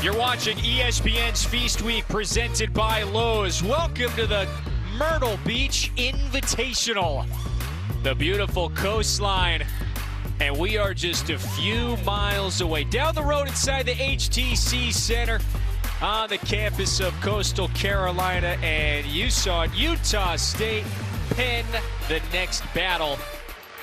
You're watching ESPN's Feast Week presented by Lowe's. Welcome to the Myrtle Beach Invitational. The beautiful coastline. And we are just a few miles away. Down the road inside the HTC Center on the campus of Coastal Carolina. And you saw it, Utah State, Penn, the next battle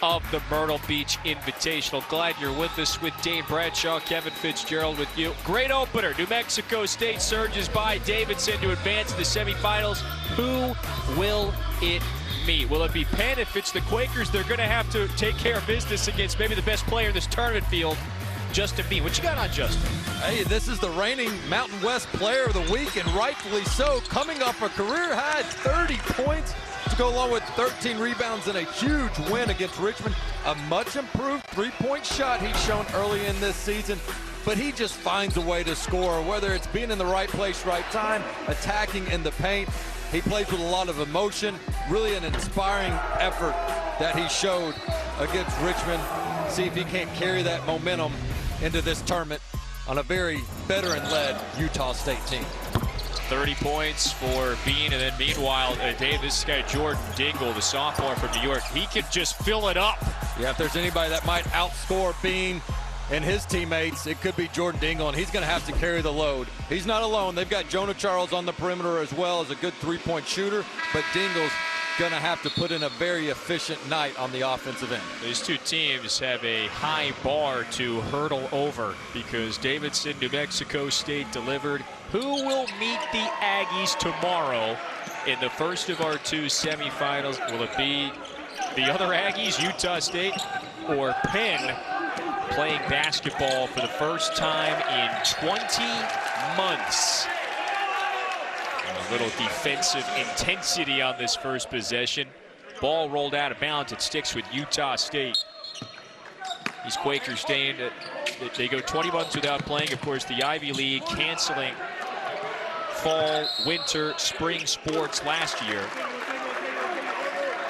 of the Myrtle Beach Invitational. Glad you're with us with Dave Bradshaw, Kevin Fitzgerald with you. Great opener. New Mexico State surges by Davidson to advance to the semifinals. Who will it meet? Will it be Penn? If it's the Quakers, they're going to have to take care of business against maybe the best player in this tournament field, Justin Bean. What you got on Justin? Hey, this is the reigning Mountain West Player of the Week, and rightfully so, coming off a career-high 30 points to go along with 13 rebounds and a huge win against Richmond. A much-improved three-point shot he's shown early in this season, but he just finds a way to score, whether it's being in the right place, right time, attacking in the paint. He plays with a lot of emotion, really an inspiring effort that he showed against Richmond. See if he can't carry that momentum into this tournament on a very veteran-led Utah State team. 30 points for Bean, and then meanwhile, Dave, this guy Jordan Dingle, the sophomore from New York, he could just fill it up. Yeah, if there's anybody that might outscore Bean and his teammates, it could be Jordan Dingle, and he's going to have to carry the load. He's not alone. They've got Jonah Charles on the perimeter as well as a good three-point shooter, but Dingle's going to have to put in a very efficient night on the offensive end. These two teams have a high bar to hurdle over because Davidson, New Mexico State delivered. Who will meet the Aggies tomorrow in the first of our two semifinals? Will it be the other Aggies, Utah State, or Penn playing basketball for the first time in 20 months? A little defensive intensity on this first possession. Ball rolled out of bounds. It sticks with Utah State. These Quakers staying. They go 20 months without playing. Of course, the Ivy League canceling fall, winter, spring sports last year.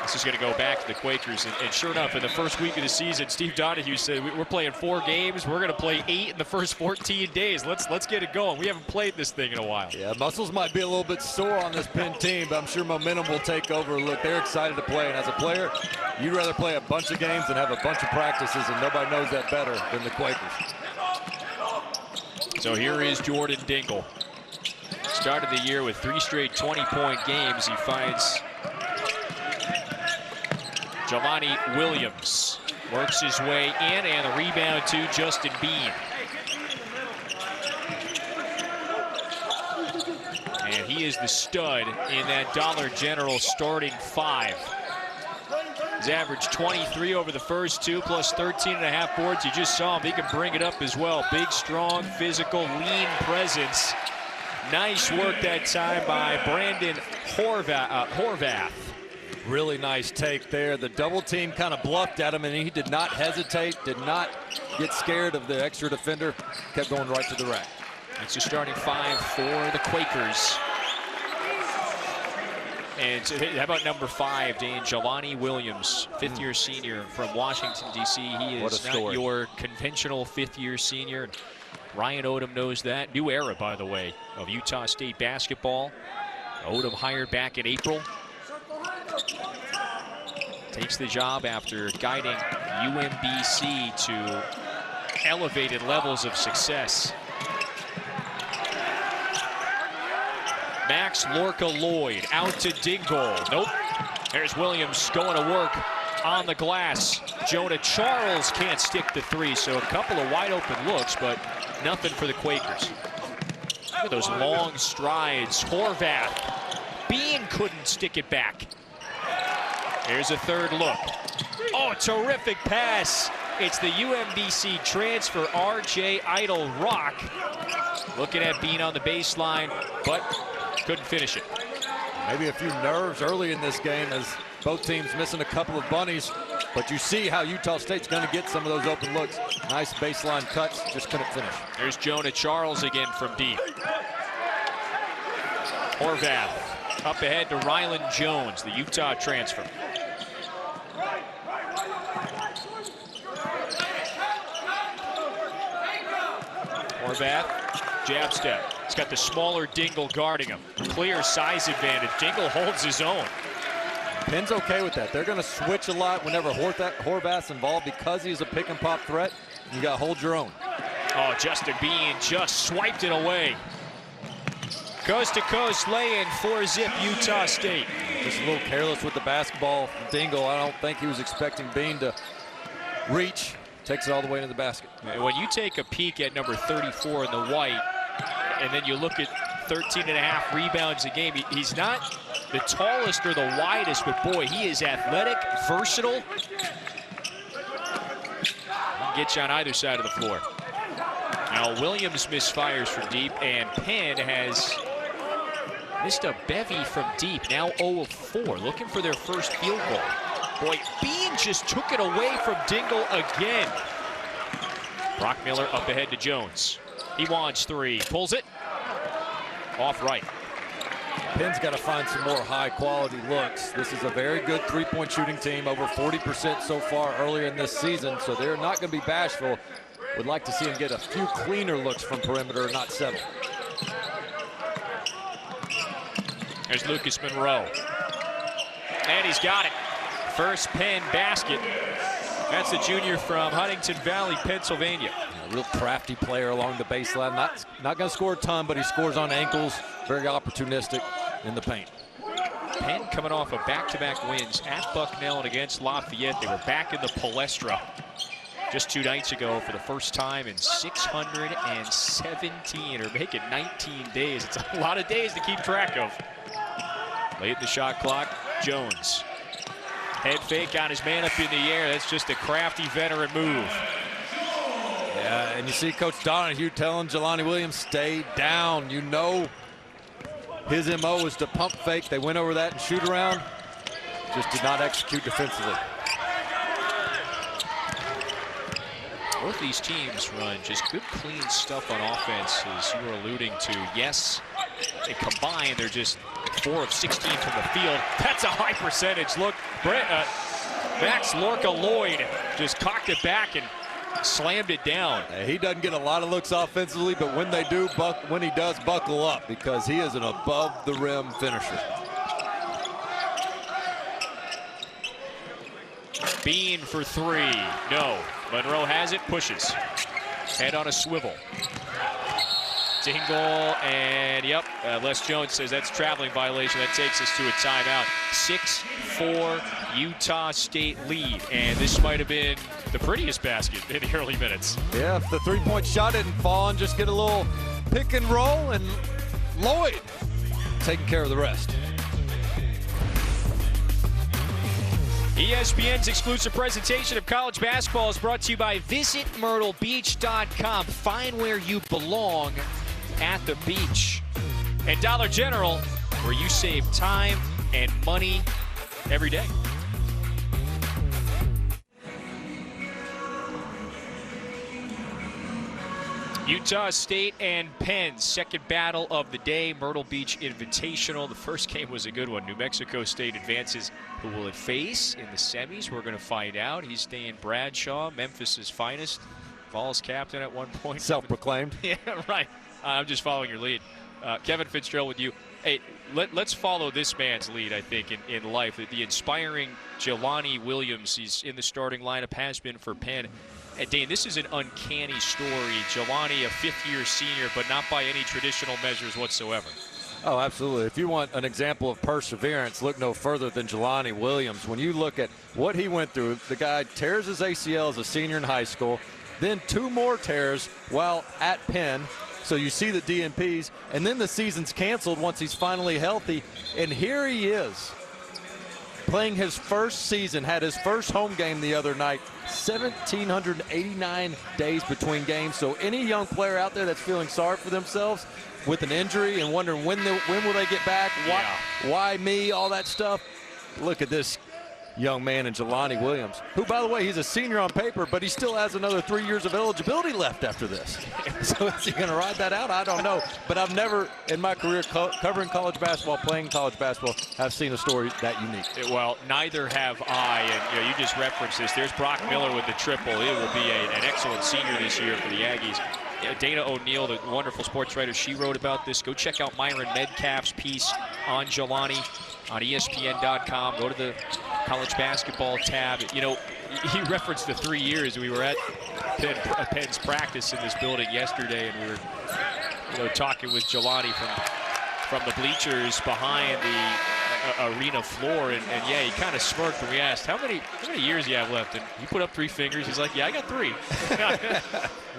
This is going to go back to the Quakers. And sure enough, in the first week of the season, Steve Donahue said, we're playing 4 games. We're going to play 8 in the first 14 days. Let's get it going. We haven't played this thing in a while. Yeah, muscles might be a little bit sore on this Penn team, but I'm sure momentum will take over. Look, they're excited to play. And as a player, you'd rather play a bunch of games than have a bunch of practices, and nobody knows that better than the Quakers. So here is Jordan Dingle. Started the year with 3 straight 20-point games. He finds Jelani Williams, works his way in, and the rebound to Justin Bean. And he is the stud in that Dollar General starting 5. He's averaged 23 over the first 2, plus 13.5 boards. You just saw him. He can bring it up as well. Big, strong, physical, lean presence. Nice work that time by Brandon Horvath. Really nice take there. The double team kind of bluffed at him, and he did not hesitate, did not get scared of the extra defender, kept going right to the rack. That's the starting 5 for the Quakers. And how about number 5, Dan Jelani Williams, 5th-year senior from Washington, D.C. He is not your conventional 5th-year senior. Ryan Odom knows that. New era, by the way, of Utah State basketball. Odom hired back in April. Takes the job after guiding UMBC to elevated levels of success. Max Lorca-Lloyd out to Dingle. Nope. There's Williams going to work on the glass. Jonah Charles can't stick the 3, so a couple of wide open looks, but nothing for the Quakers. Look at those long strides. Horvath. Bean couldn't stick it back. Here's a third look. Oh, terrific pass. It's the UMBC transfer, R.J. Idle-Rock. Looking at Bean on the baseline, but couldn't finish it. Maybe a few nerves early in this game as both teams missing a couple of bunnies, but you see how Utah State's going to get some of those open looks. Nice baseline cuts, just couldn't finish. There's Jonah Charles again from deep. Horvath up ahead to Rylan Jones, the Utah transfer. Horvath jab step. He's got the smaller Dingle guarding him. Clear size advantage. Dingle holds his own. Penn's okay with that. They're going to switch a lot whenever Horvath's involved because he's a pick and pop threat. You got to hold your own. Oh, Justin Bean just swiped it away. Coast to coast lay-in, 4-zip Utah State. Just a little careless with the basketball. Dingle, I don't think he was expecting Bean to reach. Takes it all the way into the basket. When you take a peek at number 34 in the white, and then you look at 13.5 rebounds a game, he's not the tallest or the widest, but boy, he is athletic, versatile. He can get you on either side of the floor. Now Williams misfires from deep, and Penn has missed a bevy from deep, now 0 of 4, looking for their first field goal. Boy, Bean just took it away from Dingle again. Brock Miller up ahead to Jones. He wants 3, pulls it, off right. Penn's got to find some more high-quality looks. This is a very good three-point shooting team, over 40% so far earlier in this season, so they're not going to be bashful. Would like to see him get a few cleaner looks from perimeter, not settle. There's Lucas Monroe. And he's got it. First Penn basket. That's the junior from Huntington Valley, Pennsylvania. A real crafty player along the baseline. Not going to score a ton, but he scores on ankles. Very opportunistic in the paint. Penn coming off of back-to-back wins at Bucknell and against Lafayette. They were back in the Palestra just 2 nights ago for the first time in 617, or make it 19 days. It's a lot of days to keep track of. Late in the shot clock, Jones. Head fake on his man up in the air. That's just a crafty veteran move. Yeah, and you see Coach Donahue telling Jelani Williams, stay down. You know his MO is to pump fake. They went over that and shoot around. Just did not execute defensively. Both these teams run just good, clean stuff on offense, as you were alluding to. Yes, they combine. They're just 4 of 16 from the field. That's a high percentage. Look, Max Lorca-Lloyd just cocked it back and slammed it down. He doesn't get a lot of looks offensively, but when they do, when he does, buckle up, because he is an above-the-rim finisher. Bean for 3. No. Monroe has it, pushes. Head on a swivel. Dingle, and yep, Les Jones says that's a traveling violation. That takes us to a timeout. 6-4 Utah State lead, and this might have been the prettiest basket in the early minutes. Yeah, if the three-point shot didn't fall, and just get a little pick and roll, and Lloyd taking care of the rest. ESPN's exclusive presentation of college basketball is brought to you by VisitMyrtleBeach.com. Find where you belong at the beach. And Dollar General, where you save time and money every day. Utah State and Penn, second battle of the day, Myrtle Beach Invitational. The first game was a good one. New Mexico State advances. Who will it face in the semis? We're going to find out. He's Dan Bradshaw, Memphis's finest, Vols captain at one point. Self-proclaimed. Yeah, right. I'm just following your lead. Kevin Fitzgerald with you. Hey, let's follow this man's lead, I think, in life. The inspiring Jelani Williams. He's in the starting lineup, has been for Penn. Dane, this is an uncanny story. Jelani, a fifth-year senior, but not by any traditional measures whatsoever. Oh, absolutely. If you want an example of perseverance, look no further than Jelani Williams. When you look at what he went through, the guy tears his ACL as a senior in high school, then 2 more tears while at Penn. So you see the DNPs, and then the season's canceled once he's finally healthy. And here he is, playing his first season, had his first home game the other night, 1,789 days between games. So any young player out there that's feeling sorry for themselves with an injury and wondering when will they get back, why me, all that stuff, look at this young man in Jelani Williams, who, by the way, he's a senior on paper, but he still has another 3 years of eligibility left after this. So is he going to ride that out? I don't know. But I've never, in my career covering college basketball, playing college basketball, have seen a story that unique. Well, neither have I. And you just referenced this. There's Brock Miller with the triple. It will be an excellent senior this year for the Aggies. Dana O'Neill, the wonderful sports writer, she wrote about this. Go check out Myron Medcalf's piece on Jelani on ESPN.com. Go to the college basketball tab. You know, he referenced the 3 years. We were at Penn's practice in this building yesterday, and we were, you know, talking with Jelani from the bleachers behind the arena floor, and yeah, he kind of smirked when we asked how many years you have left, and he put up 3 fingers. He's like, yeah, I got 3.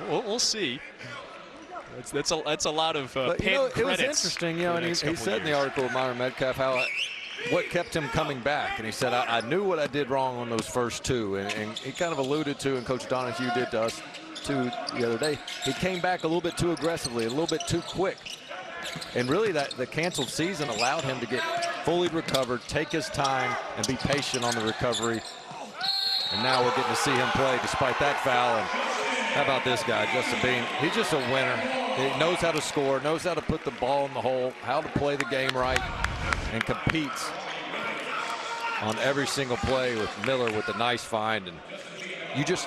we'll see. That's a lot of Penn you know, credits. it was interesting, you know, and he said in the article of Myron Medcalf what kept him coming back, and he said, I knew what I did wrong on those first 2, and he kind of alluded to, and Coach Donahue did to us too the other day, he came back a little bit too aggressively, a little bit too quick. And really, the canceled season allowed him to get fully recovered, take his time, and be patient on the recovery. And now we're getting to see him play despite that foul. And how about this guy, Justin Bean? He's just a winner. He knows how to score, knows how to put the ball in the hole, how to play the game right, and competes on every single play with Miller with a nice find. And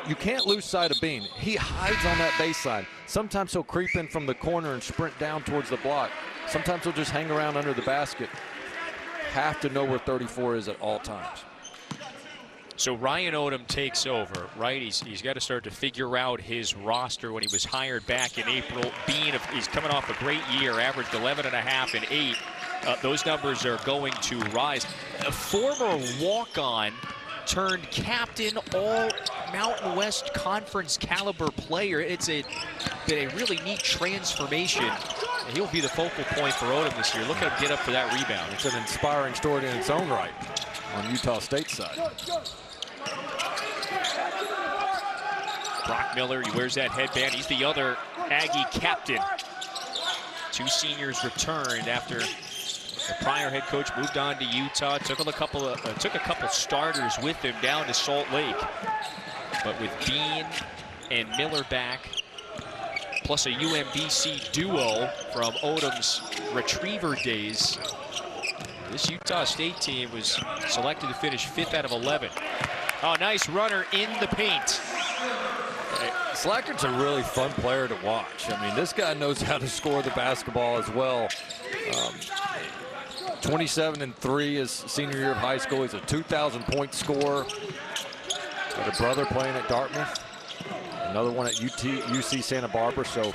you can't lose sight of Bean. He hides on that baseline. Sometimes he'll creep in from the corner and sprint down towards the block. Sometimes he'll just hang around under the basket. Have to know where 34 is at all times. So Ryan Odom takes over, right? He's got to start to figure out his roster. When he was hired back in April, he's coming off a great year, averaged 11.5 and 8. Those numbers are going to rise. A former walk-on turned captain, all Mountain West Conference caliber player. It's been a really neat transformation. And he'll be the focal point for Odom this year. Look at him get up for that rebound. It's an inspiring story in its own right on Utah State's side. Brock Miller, he wears that headband. He's the other Aggie captain. 2 seniors returned after the prior head coach moved on to Utah. Took a couple starters with him down to Salt Lake. But with Bean and Miller back, plus a UMBC duo from Odom's retriever days, this Utah State team was selected to finish 5th out of 11. Oh, nice runner in the paint. Slackert's a really fun player to watch. I mean, this guy knows how to score the basketball as well. 27-3 his senior year of high school. He's a 2,000-point scorer. Got a brother playing at Dartmouth. Another one at UC Santa Barbara. So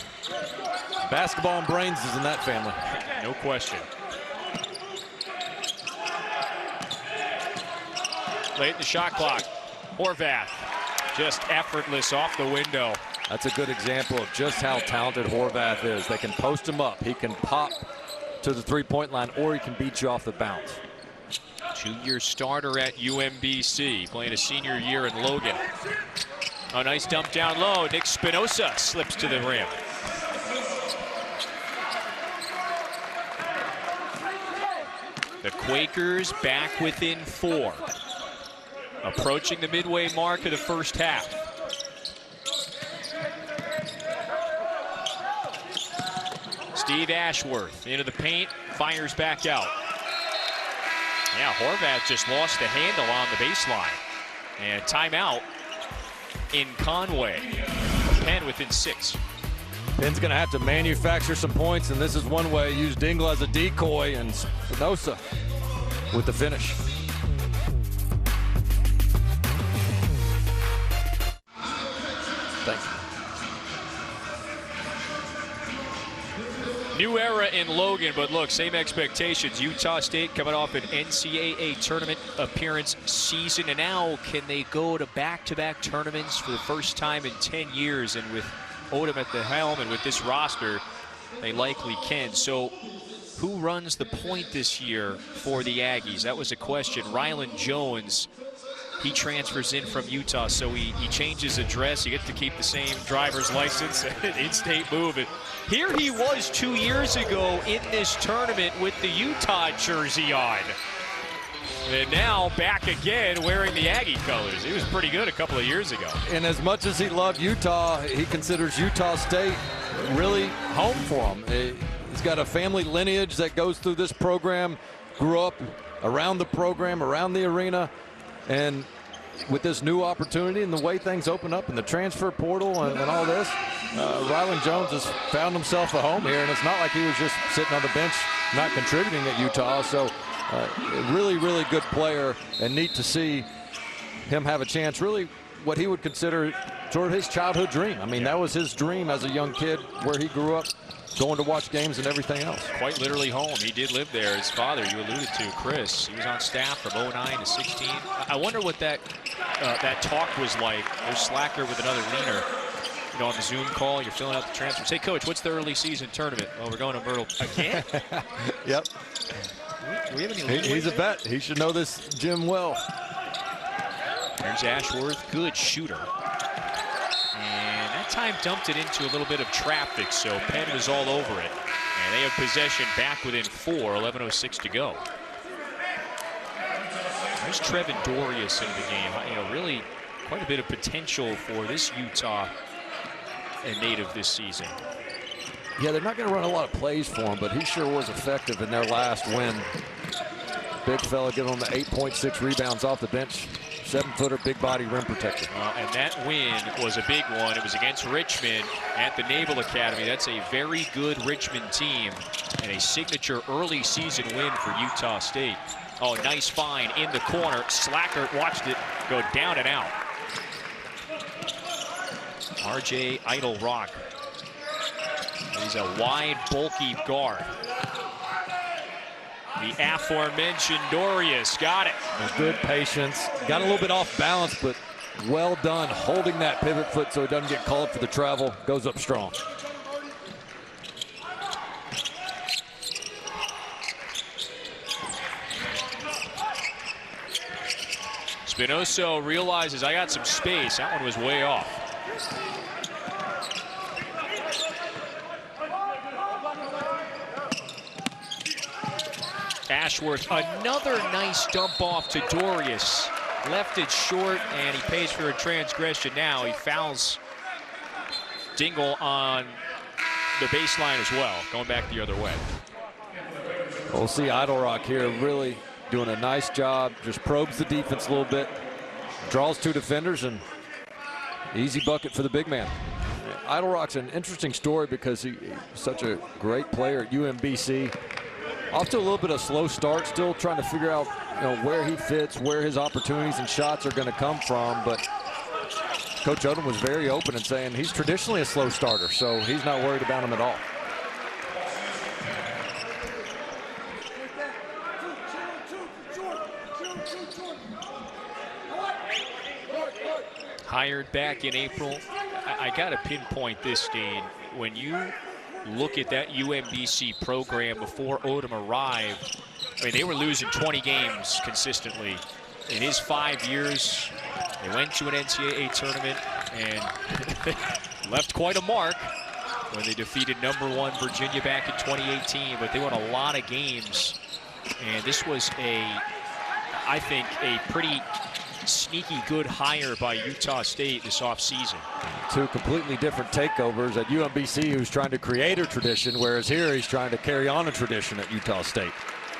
basketball and brains is in that family. No question. Late in the shot clock. Horvath just effortless off the window. That's a good example of just how talented Horvath is. They can post him up. He can pop to the 3-point line, or he can beat you off the bounce. 2-year starter at UMBC, playing a senior year in Logan. A nice dump down low. Nick Spinoza slips to the rim. The Quakers back within 4. Approaching the midway mark of the first half. Steve Ashworth into the paint, fires back out. Yeah, Horvath just lost the handle on the baseline. And timeout in Conway. Penn within 6. Penn's going to have to manufacture some points, and this is one way. Use Dingle as a decoy, and Spinoza with the finish. Thank you. New era in Logan, but look, same expectations. Utah State coming off an NCAA tournament appearance season, and now can they go to back-to-back tournaments for the first time in 10 years? And with Odom at the helm and with this roster, they likely can. So who runs the point this year for the Aggies? That was a question. Rylan Jones, he transfers in from Utah, so he changes address. You get to keep the same driver's license, in-state move. And here he was 2 years ago in this tournament with the Utah jersey on. And now back again wearing the Aggie colors. He was pretty good a couple of years ago. And as much as he loved Utah, he considers Utah State really home for him. He's got a family lineage that goes through this program, grew up around the program, around the arena. And with this new opportunity and the way things open up in the transfer portal and all this, Ryland Jones has found himself a home here, and it's not like he was just sitting on the bench not contributing at Utah. So really, really good player, and neat to see him have a chance. Really what he would consider sort of his childhood dream. I mean, that was his dream as a young kid, where he grew up, going to watch games and everything else. Quite literally home. He did live there. His father, you alluded to, Chris, he was on staff from 09 to 16. I wonder what that talk was like. There's Slacker with another leaner. You know, on the Zoom call, you're filling out the transfers. Hey, Coach, what's the early season tournament? Oh, we're going to Myrtle again? Yep. Do we have any He's a vet. He should know this gym well. There's Ashworth, good shooter. And that time dumped it into a little bit of traffic, so Penn was all over it. And they have possession back within 4, 11:06 to go. There's Trevin Dorius in the game. You know, really quite a bit of potential for this Utah native this season. Yeah, they're not going to run a lot of plays for him, but he sure was effective in their last win. Big fella giving them 8.6 rebounds off the bench. 7-footer, big body rim protector. And that win was a big one. It was against Richmond at the Naval Academy. That's a very good Richmond team, and a signature early season win for Utah State. Oh, nice find in the corner. Slacker watched it go down and out. R.J. Idle Rock. He's a wide, bulky guard. The aforementioned Dorius got it. Good patience. Got a little bit off balance, but well done holding that pivot foot so he doesn't get called for the travel. Goes up strong. Spinoso realizes I got some space. That one was way off. Ashworth, another nice dump off to Dorius. Left it short, and he pays for a transgression now. He fouls Dingle on the baseline as well, going back the other way. We'll see Idle Rock here really doing a nice job. Just probes the defense a little bit. Draws 2 defenders, and easy bucket for the big man. Idle Rock's an interesting story because he's such a great player at UMBC. Off to a little bit of a slow start, still trying to figure out, you know, where he fits, where his opportunities and shots are going to come from. But Coach Odom was very open in saying he's traditionally a slow starter, so he's not worried about him at all. Hired back in April. I got to pinpoint this, Dane. When you look at that UMBC program before Odom arrived, I mean, they were losing 20 games consistently. In his 5 years, they went to an NCAA tournament and left quite a mark when they defeated #1 Virginia back in 2018. But they won a lot of games, and this was I think, a pretty sneaky good hire by Utah State this offseason. 2 completely different takeovers. At UMBC, he was trying to create a tradition, whereas here he's trying to carry on a tradition at Utah State.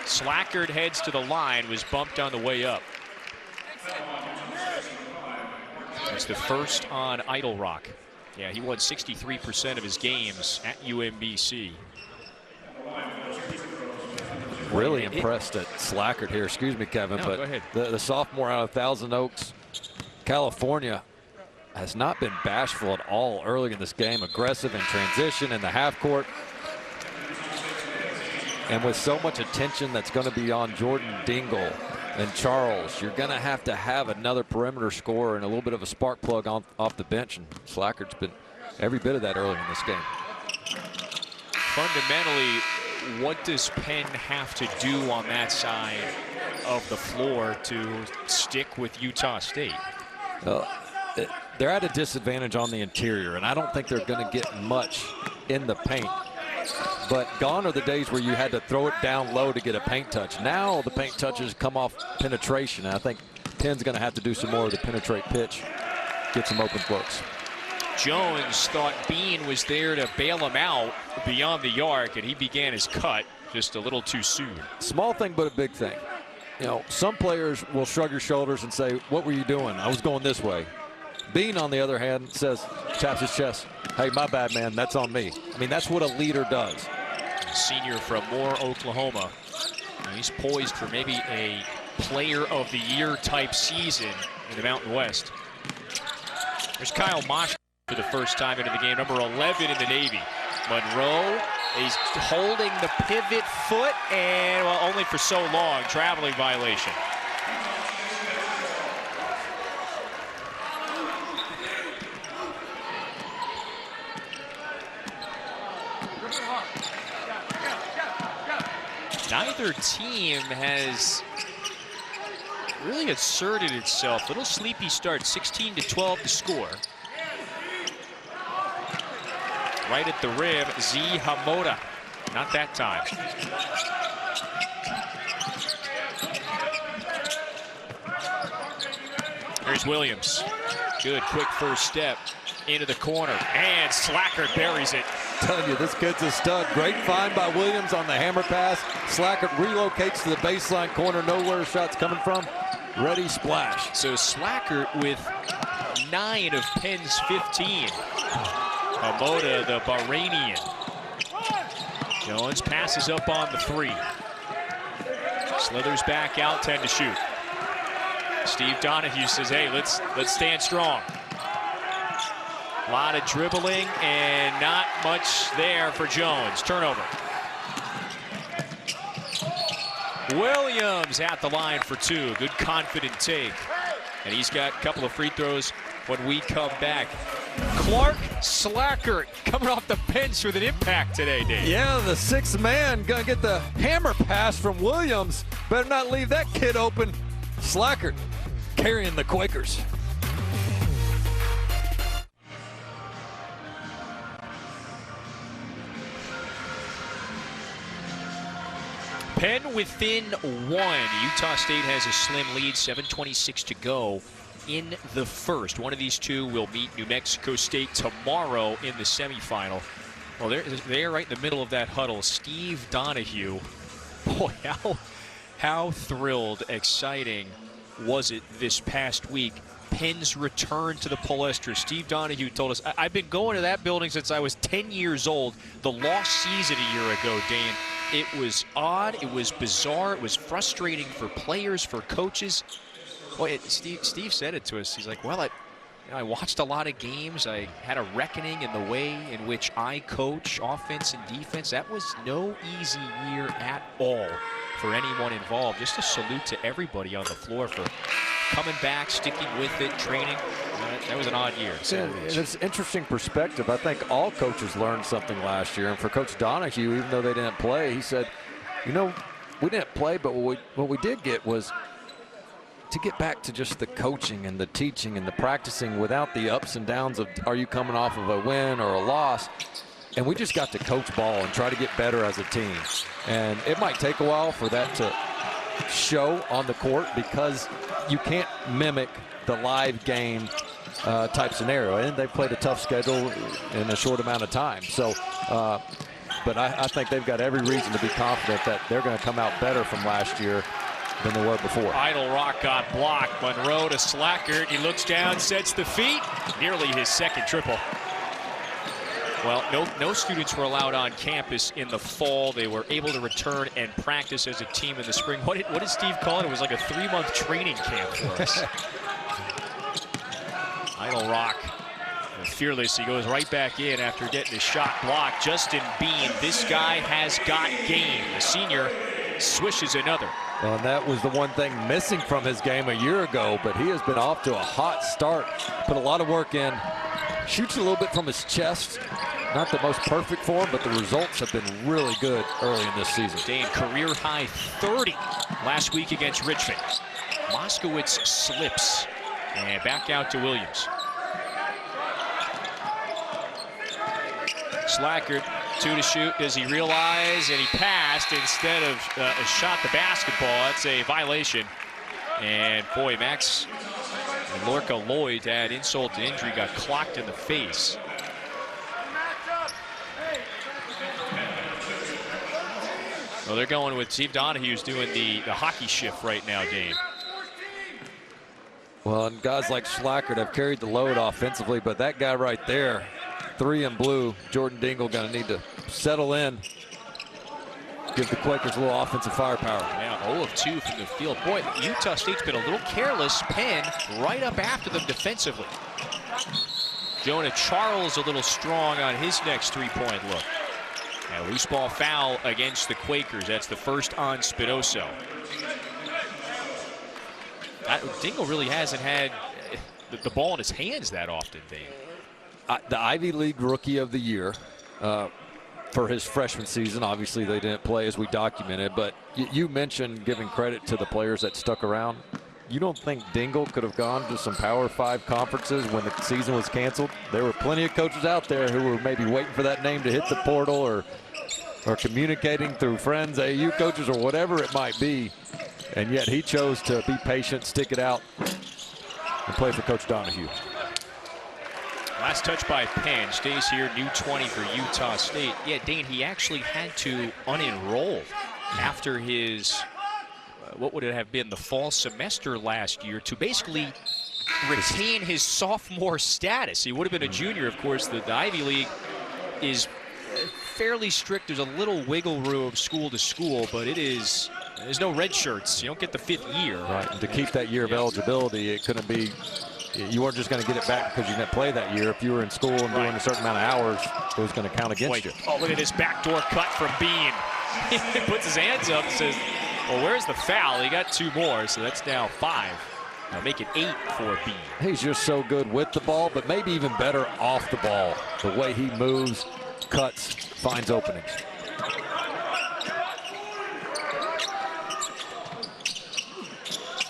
Slackard heads to the line, was bumped on the way up. It's the first on Idle Rock. Yeah, he won 63% of his games at UMBC. Really impressed at Slackard here. Excuse me, Kevin, no, but go ahead. The sophomore out of Thousand Oaks, California, has not been bashful at all early in this game. Aggressive in transition in the half court. And with so much attention that's going to be on Jordan Dingle and Charles, you're going to have another perimeter scorer and a little bit of a spark plug off the bench. And Slackard's been every bit of that early in this game. Fundamentally, what does Penn have to do on that side of the floor to stick with Utah State? They're at a disadvantage on the interior, and I don't think they're going to get much in the paint. But gone are the days where you had to throw it down low to get a paint touch. Now the paint touches come off penetration, and I think Penn's going to have to do some more of the penetrate pitch, get some open looks. Jones thought Bean was there to bail him out beyond the arc, and he began his cut just a little too soon. Small thing, but a big thing. you know, some players will shrug your shoulders and say, what were you doing? I was going this way. Bean, on the other hand, says, taps his chest, hey, my bad, man, that's on me. I mean, that's what a leader does. Senior from Moore, Oklahoma. He's poised for maybe a player of the year type season in the Mountain West. There's Kyle Mosh for the first time into the game, number 11 in the Navy. Monroe, he's holding the pivot foot, and well, only for so long. Traveling violation. Neither team has really asserted itself. Little sleepy start, 16-12 to score. Right at the rim, Z Hamoda. Not that time. Here's Williams. Good quick first step into the corner, and Slackert buries it. Telling you, this kid's a stud. Great find by Williams on the hammer pass. Slackert relocates to the baseline corner, know where shot's coming from. Ready, splash. So Slackert with 9 of Penn's 15. Hamoda, the Bahrainian. Jones passes up on the 3. Slithers back out, 10 to shoot. Steve Donahue says, hey, let's stand strong. A lot of dribbling and not much there for Jones. Turnover. Williams at the line for 2. Good confident take. And he's got a couple of free throws when we come back. Clark Slackert coming off the bench with an impact today, Dave. Yeah, the 6th man gonna get the hammer pass from Williams. Better not leave that kid open. Slackert carrying the Quakers. Penn within 1. Utah State has a slim lead, 7:26 to go in the first. One of these two will meet New Mexico State tomorrow in the semifinal. Well, they're right in the middle of that huddle. Steve Donahue. Boy, how thrilled, exciting was it this past week? Penn's return to the Palestra. Steve Donahue told us, I've been going to that building since I was 10 years old. The lost season a year ago, Dane. It was odd, it was bizarre, it was frustrating for players, for coaches. Boy, Steve said it to us. He's like, well, I watched a lot of games. I had a reckoning in the way in which I coach offense and defense. That was no easy year at all for anyone involved. Just a salute to everybody on the floor for coming back, sticking with it, training. That was an odd year. It's interesting perspective. I think all coaches learned something last year. And for Coach Donahue, even though they didn't play, he said, you know, we didn't play, but what we did get was to get back to just the coaching and the teaching and the practicing without the ups and downs of are you coming off of a win or a loss. And we just got to coach ball and try to get better as a team. And it might take a while for that to show on the court because you can't mimic the live game type scenario. And they played a tough schedule in a short amount of time. So, but I think they've got every reason to be confident that they're going to come out better from last year than they were before. Idle Rock got blocked. Monroe to Slackert. He looks down, sets the feet. Nearly his second triple. Well, no students were allowed on campus in the fall. They were able to return and practice as a team in the spring. What did Steve call it? It was like a 3-month training camp for us. Idle Rock, fearless. He goes right back in after getting his shot blocked. Justin Bean, this guy has got game. The senior swishes another. Well, and that was the one thing missing from his game a year ago, but he has been off to a hot start. Put a lot of work in. Shoots a little bit from his chest. Not the most perfect form, but the results have been really good early in this season. Dane, career high 30 last week against Richmond. Moskowitz slips and back out to Williams. Slackert, 2 to shoot. Does he realize? And he passed instead of shot the basketball. That's a violation. And boy, Max and Lorca Lloyd, to add insult to injury, got clocked in the face. Well, they're going with Steve Donahue's doing the hockey shift right now, Dane. Well, and guys like Schlackert have carried the load offensively, but that guy right there, 3 in blue, Jordan Dingle, going to need to settle in, give the Quakers a little offensive firepower. Yeah, 0 of 2 from the field. Boy, Utah State's been a little careless. Penn right up after them defensively. Jonah Charles a little strong on his next 3-point look. And a loose ball foul against the Quakers. That's the first on Spinoso. Dingle really hasn't had the ball in his hands that often, Dave. The Ivy League Rookie of the Year for his freshman season. Obviously, they didn't play as we documented, but you mentioned giving credit to the players that stuck around. You don't think Dingle could have gone to some Power 5 conferences when the season was canceled? There were plenty of coaches out there who were maybe waiting for that name to hit the portal or communicating through friends, AAU coaches, or whatever it might be. And yet he chose to be patient, stick it out, and play for Coach Donahue. Last touch by Penn. Stays here, new 20 for Utah State. Yeah, Dane, he actually had to unenroll after his, what would it have been, the fall semester last year to basically retain his sophomore status. He would have been a junior, of course. The Ivy League is fairly strict. There's a little wiggle room school to school, but there's no red shirts. You don't get the 5th year. Right, and to keep that year of eligibility, it couldn't be, you weren't just going to get it back because you didn't play that year. If you were in school and doing a certain amount of hours, it was going to count against you. Oh, look at this backdoor cut from Bean. He puts his hands up and says, well, where's the foul? He got 2 more, so that's now 5. Now make it 8 for Bean. He's just so good with the ball, but maybe even better off the ball. The way he moves, cuts, finds openings.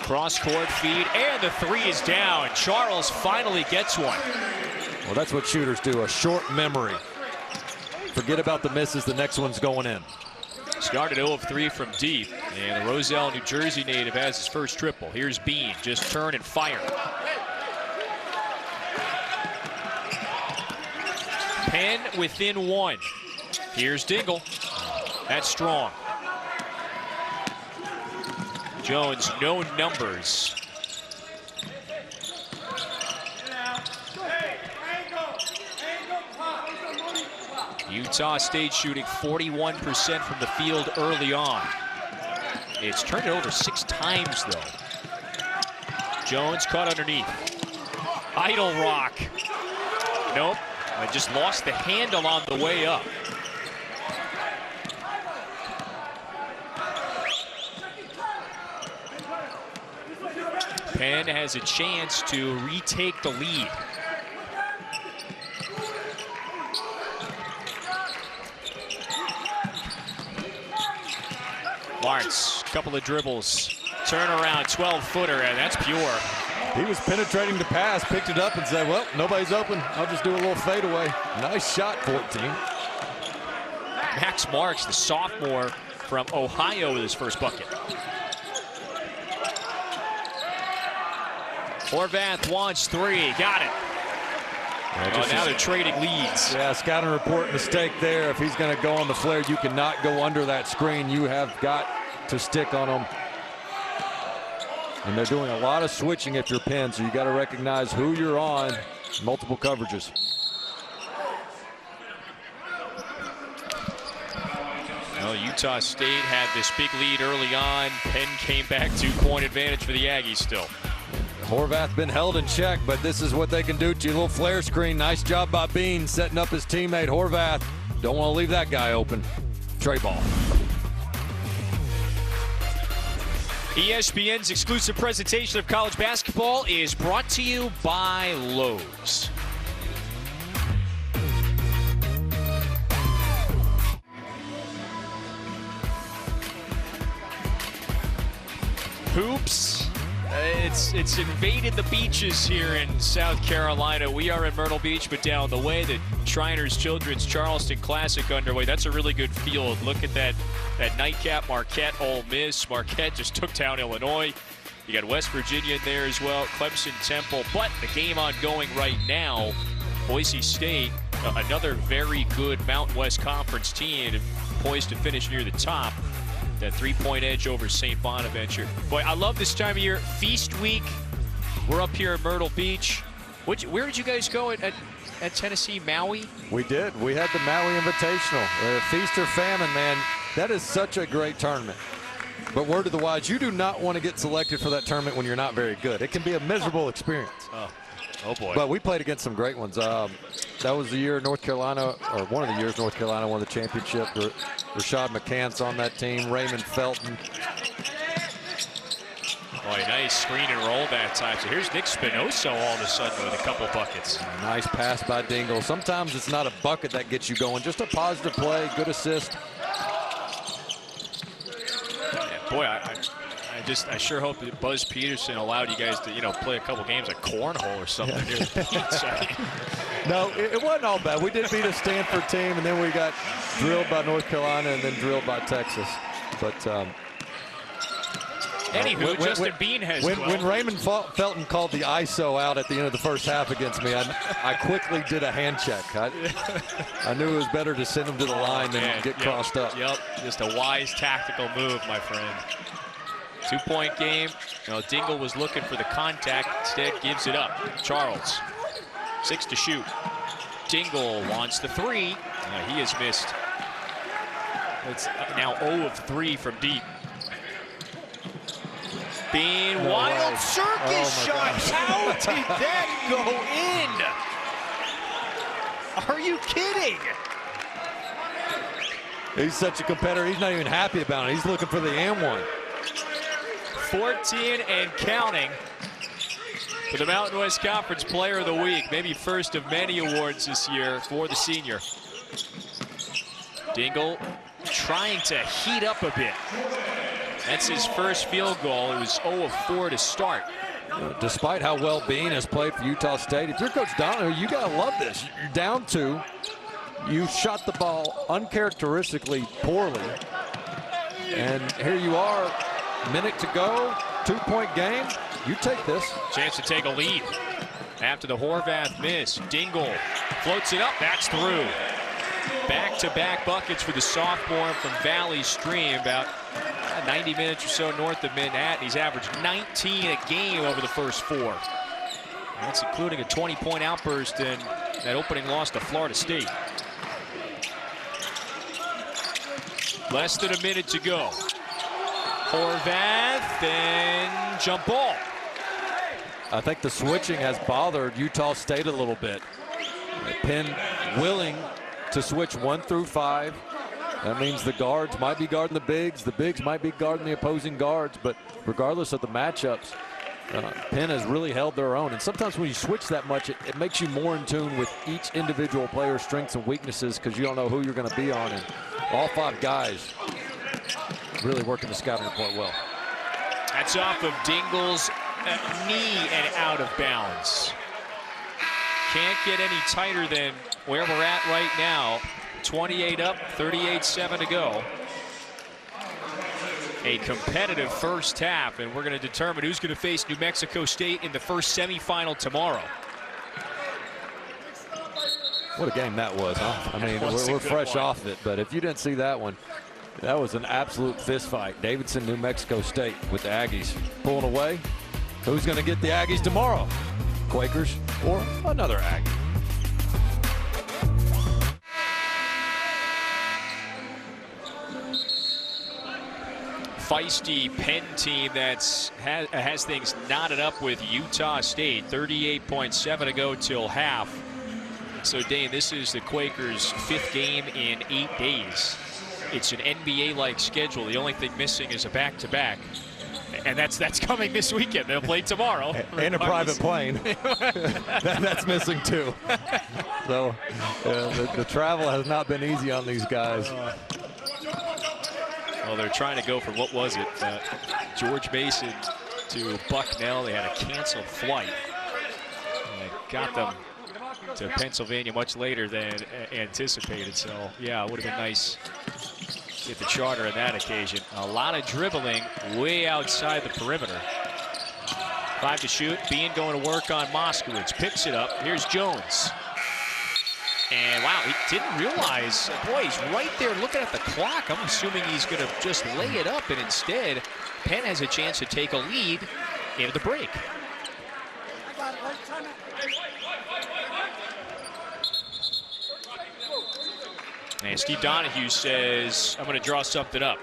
Cross-court feed, and the 3 is down. Charles finally gets one. Well, that's what shooters do, a short memory. Forget about the misses, the next one's going in. Started 0 of 3 from deep, and the Roselle, New Jersey native has his first triple. Here's Bean, just turn and fire. Penn within 1. Here's Dingle. That's strong. Jones, no numbers. Utah State shooting 41% from the field early on. It's turned it over 6 times, though. Jones caught underneath. Idle rock. Nope. I just lost the handle on the way up. Penn has a chance to retake the lead. Martz, couple of dribbles, turnaround, 12-footer, and that's pure. He was penetrating the pass, picked it up and said, well, nobody's open. I'll just do a little fadeaway. Nice shot, 14. Max Marks, the sophomore from Ohio, with his first bucket. Horvath wants 3, got it. Now they're trading leads. Yeah, scouting report mistake there. If he's going to go on the flare, you cannot go under that screen. You have got to stick on him. And they're doing a lot of switching if you're Penn, so you got to recognize who you're on. Multiple coverages. Well, Utah State had this big lead early on. Penn came back, 2-point advantage for the Aggies still. Horvath been held in check, but this is what they can do to you. A little flare screen. Nice job by Bean setting up his teammate Horvath. Don't want to leave that guy open. Tray ball. ESPN's exclusive presentation of college basketball is brought to you by Lowe's. Hoops. It's invaded the beaches here in South Carolina. We are in Myrtle Beach, but down the way, the Shriners Children's Charleston Classic underway. That's a really good field. Look at that nightcap. Marquette, Ole Miss. Marquette just took down Illinois. You got West Virginia in there as well. Clemson, Temple. But the game ongoing right now, Boise State, another very good Mountain West Conference team, poised to finish near the top. That 3-point edge over St. Bonaventure. Boy, I love this time of year. Feast week. We're up here in Myrtle Beach. Where did you guys go at Tennessee, Maui? We did. We had the Maui Invitational. Feast or famine, man. That is such a great tournament. But word to the wise, you do not want to get selected for that tournament when you're not very good. It can be a miserable experience. Oh boy. But we played against some great ones. That was the year North Carolina, or one of the years North Carolina won the championship. Rashad McCants on that team, Raymond Felton. Boy, nice screen and roll that time. So here's Nick Spinoso all of a sudden with a couple buckets. Nice pass by Dingle. Sometimes it's not a bucket that gets you going, just a positive play, good assist. Yeah, boy, I sure hope that Buzz Peterson allowed you guys to, play a couple games like cornhole or something near the beach. No, it wasn't all bad. We did beat a Stanford team, and then we got drilled by North Carolina and then drilled by Texas. But anywho, Justin Bean has when Raymond Felton called the ISO out at the end of the first half against me, I quickly did a hand check. I knew it was better to send him to the line than get crossed up. Yep, just a wise tactical move, my friend. 2-point game. Dingle was looking for the contact, instead gives it up. Charles, 6 to shoot. Dingle wants the 3. He has missed. It's now 0 of 3 from deep. Bean, wild circus shot. How did that go in? Are you kidding? He's such a competitor. He's not even happy about it. He's looking for the and one. 14 and counting for the Mountain West Conference Player of the Week. Maybe first of many awards this year for the senior. Dingle trying to heat up a bit. That's his first field goal. It was 0 of 4 to start. Despite how well Bean has played for Utah State, if you're Coach Donohue, you got to love this. You're down 2. You shot the ball uncharacteristically poorly. And here you are, minute to go, 2-point game. You take this. Chance to take a lead after the Horvath miss. Dingle floats it up. That's through. Back-to-back buckets for the sophomore from Valley Stream, about 90 minutes or so north of Manhattan. He's averaged 19 a game over the first 4. That's including a 20-point outburst in that opening loss to Florida State. Less than a minute to go. Horvath, then jump ball. I think the switching has bothered Utah State a little bit. Penn willing to switch 1 through 5. That means the guards might be guarding the bigs might be guarding the opposing guards, but regardless of the matchups, Penn has really held their own. And sometimes when you switch that much, it makes you more in tune with each individual player's strengths and weaknesses, because you don't know who you're going to be on. And all 5 guys really working the scouting report well. That's off of Dingle's knee and out of bounds. Can't get any tighter than where we're at right now. 28 up, 38-7 to go. A competitive first half, and we're going to determine who's going to face New Mexico State in the first semifinal tomorrow. What a game that was, huh? I mean, we're fresh off it, but if you didn't see that one, that was an absolute fist fight. Davidson, New Mexico State with the Aggies pulling away. Who's going to get the Aggies tomorrow? Quakers or another Aggie? Feisty Penn team that has things knotted up with Utah State. 38.7 to go till half. So, Dane, this is the Quakers' 5th game in 8 days. It's an NBA-like schedule. The only thing missing is a back-to-back. And that's coming this weekend. They'll play tomorrow. And a private plane. That's missing, too. So, the travel has not been easy on these guys. Well, they're trying to go from, what was it, George Mason to Bucknell. They had a canceled flight. And it got them to Pennsylvania much later than anticipated. So, yeah, it would have been nice to get the charter on that occasion. A lot of dribbling way outside the perimeter. 5 to shoot. Bean going to work on Moskowitz. Picks it up. Here's Jones. And wow, he didn't realize, boy, he's right there looking at the clock. I'm assuming he's going to just lay it up, and instead, Penn has a chance to take a lead into the break. And Steve Donahue says, I'm going to draw something up.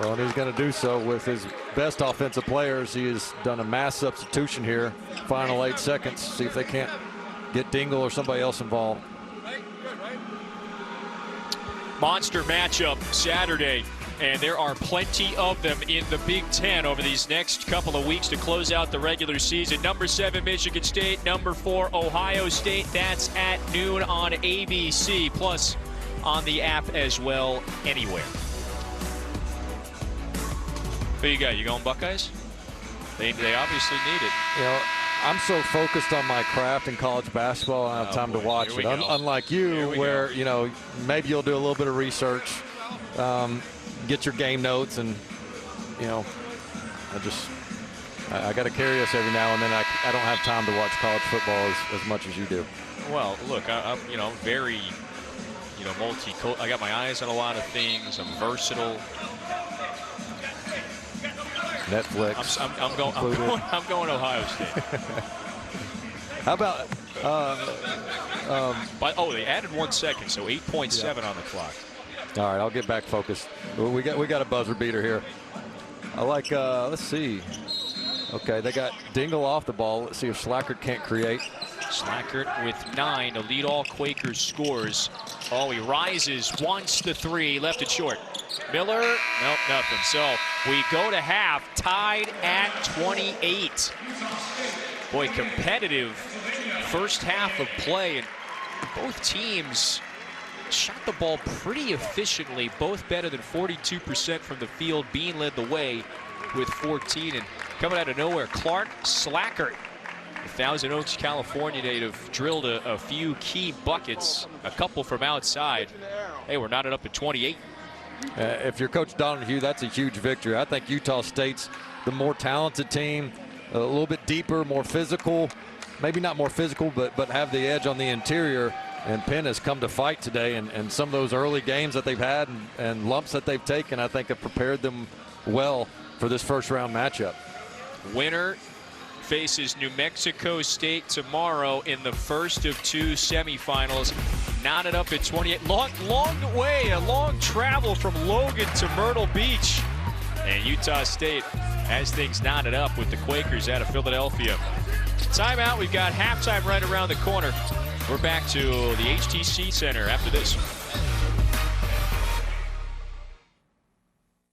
Well, and he's going to do so with his best offensive players. He has done a mass substitution here. Final 8 seconds. See if they can't get Dingle or somebody else involved. Monster matchup Saturday, and there are plenty of them in the Big Ten over these next couple of weeks to close out the regular season. Number 7, Michigan State. Number 4, Ohio State. That's at noon on ABC, plus on the app as well, anywhere. Who you got? You going Buckeyes? They obviously need it. You know, I'm so focused on my craft in college basketball, I don't have time to watch it. Unlike you, where, you know, maybe you'll do a little bit of research, get your game notes, and, you know, I got to carry us every now and then. I don't have time to watch college football as much as you do. Well, look, I'm you know, very, you know, I got my eyes on a lot of things. I'm versatile. Netflix. I'm going Ohio State. How about? They added 1 second, so 8.7 on the clock. All right, I'll get back focused. We got a buzzer beater here. I like. Let's see. Okay, they got Dingle off the ball. Let's see if Slackert can't create. Slackert with 9 to lead all Quakers scores. Oh, he rises, wants the 3, left it short. Miller, nope, nothing. So we go to half, tied at 28. Boy, competitive first half of play, and both teams shot the ball pretty efficiently, both better than 42% from the field. Bean led the way with 14, and coming out of nowhere, Clark Slackert, a Thousand Oaks, California native, drilled a few key buckets, a couple from outside. Hey, we're knotted up at 28. If you're Coach Donahue, that's a huge victory. I think Utah State's the more talented team, a little bit deeper, more physical. Maybe not more physical, but have the edge on the interior. And Penn has come to fight today, and some of those early games that they've had and lumps that they've taken, I think have prepared them well for this first-round matchup. Winner faces New Mexico State tomorrow in the first of 2 semifinals. Knotted up at 28. Long way, a long travel from Logan to Myrtle Beach. And Utah State has things knotted up with the Quakers out of Philadelphia. Timeout. We've got halftime right around the corner. We're back to the HTC Center after this.